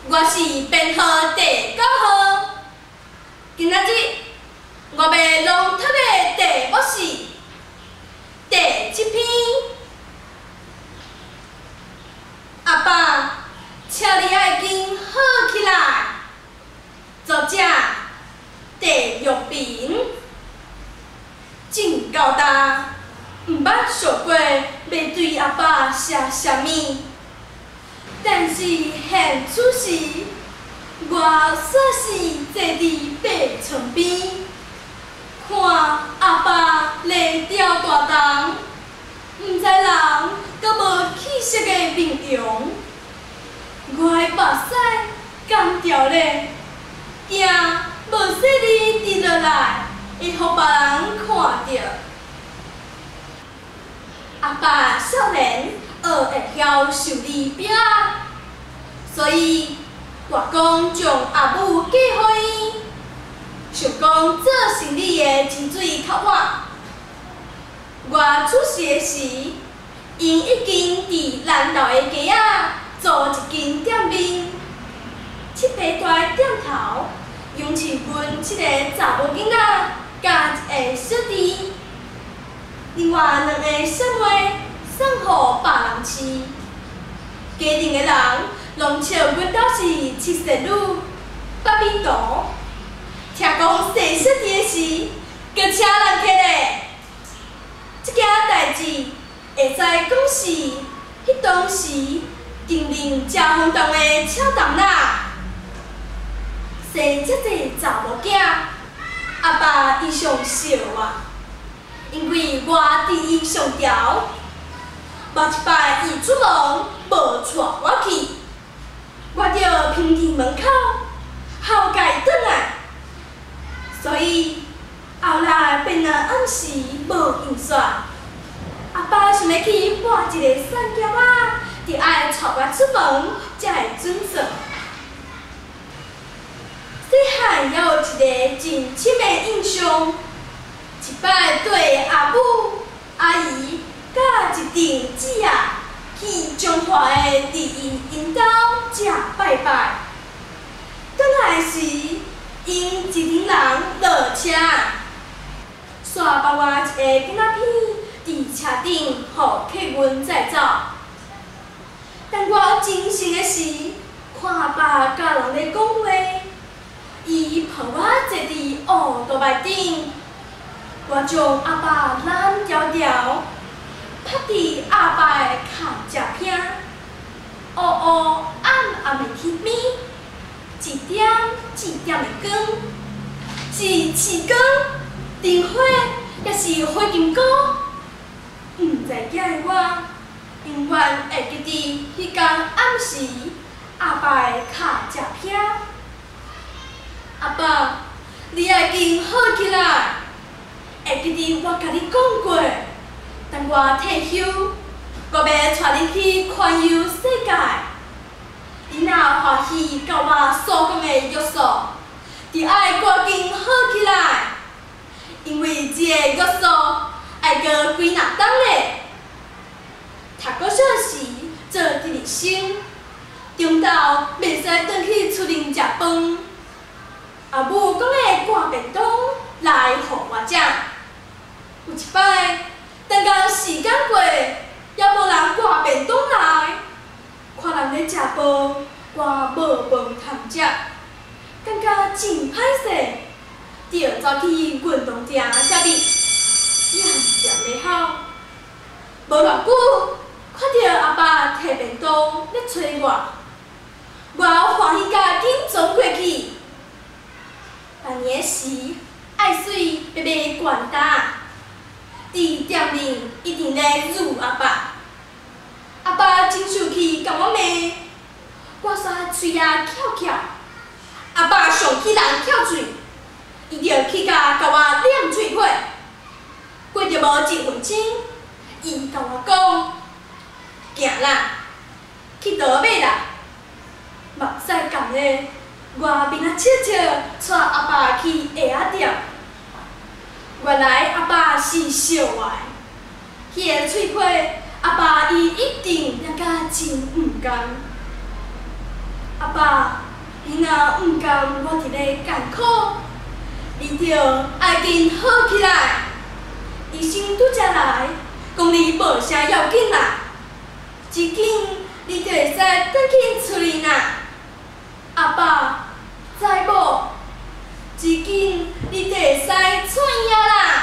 我是编号第9号。今仔日我要朗读的题目是第7篇。阿爸，请你爱紧好起来。作者：地玉萍。真交代，毋捌想过要对阿爸写啥物。 但是现此时，我煞是坐伫白床边，看阿爸来钓大虫，毋知人阁无气色的面容，我的目屎干掉咧，惊无细字滴落来，会互别人看到。阿爸少年。 学会晓修理饼，所以我讲将阿母嫁予伊，想讲做生理的真水较晚。我出世的时，因已经伫咱楼的街仔做一间店面，7批大店头养起阮7个查某囡仔，甲一个小弟，另外2个小妹。 送互别人饲，家庭的人拢笑阮兜是七仙女、八面图。听讲生小弟的时，阁请人客咧。即件代志会使讲是迄当时定定真轰动的巧动啦。生遮济查某囝，阿爸伊上笑我，因为我伫伊上条。 某一摆，伊出门无带我去，我着偏伫门口后家转来，所以后来变若暗时无用煞。阿爸想要去搬一个散夹仔，着爱带我出门才会准算。细汉还有一个真深的印象，一摆对阿母、阿姨。 甲一阵子啊，去彰化的伫因兜食拜拜。转来时，因一群人落车，煞包我一个囡仔片伫车顶，互客运载走。当我精神的时，看阿爸甲人咧讲话，伊抱我坐伫乌道牌顶，我将阿爸揽条条。 趴伫阿爸的脚食片，乌乌暗暗的天边，一点一点的光，是刺光、灯火，也是火金菇。毋知影的我，永远会记伫迄天暗时阿爸的脚食片。阿爸，你爱紧好起来，会记伫我甲你讲过。 当我退休，我要带你去环游世界。你若欢喜甲我所讲的约束，就爱赶紧好起来，因为这个约束爱过几若冬咧。读国小时做1日生，中昼袂使转去厝里食饭。阿母讲会赶便当来互我食，有一摆。 等到时间过，也无人赶便当来，看人咧食饭，我无饭通食，感觉真歹势，着走去运动店食哩，渐渐咧好。无偌久，看到阿爸摕便当咧催我，我欢喜甲紧冲过去。半夜时，爱水白白悬担。 伫店面一定咧辱阿爸，阿爸真生气，甲我骂，我煞喙仔翘翘，阿爸上起人翘喙，伊着去甲我念喙火，过着无1分钟，伊甲我讲，行啦，去倒买啦，目屎干咧，我面仔笑笑，带阿爸去鞋仔店。 原来阿爸是笑我，迄个喙火，阿爸伊一定也甲真毋甘。阿爸，你若毋甘我伫咧艰苦，你着爱紧好起来。医生拄则来，讲你无啥要紧啦，只紧你着会使转去厝里啦。阿爸，知无？只紧你着会使出院啦。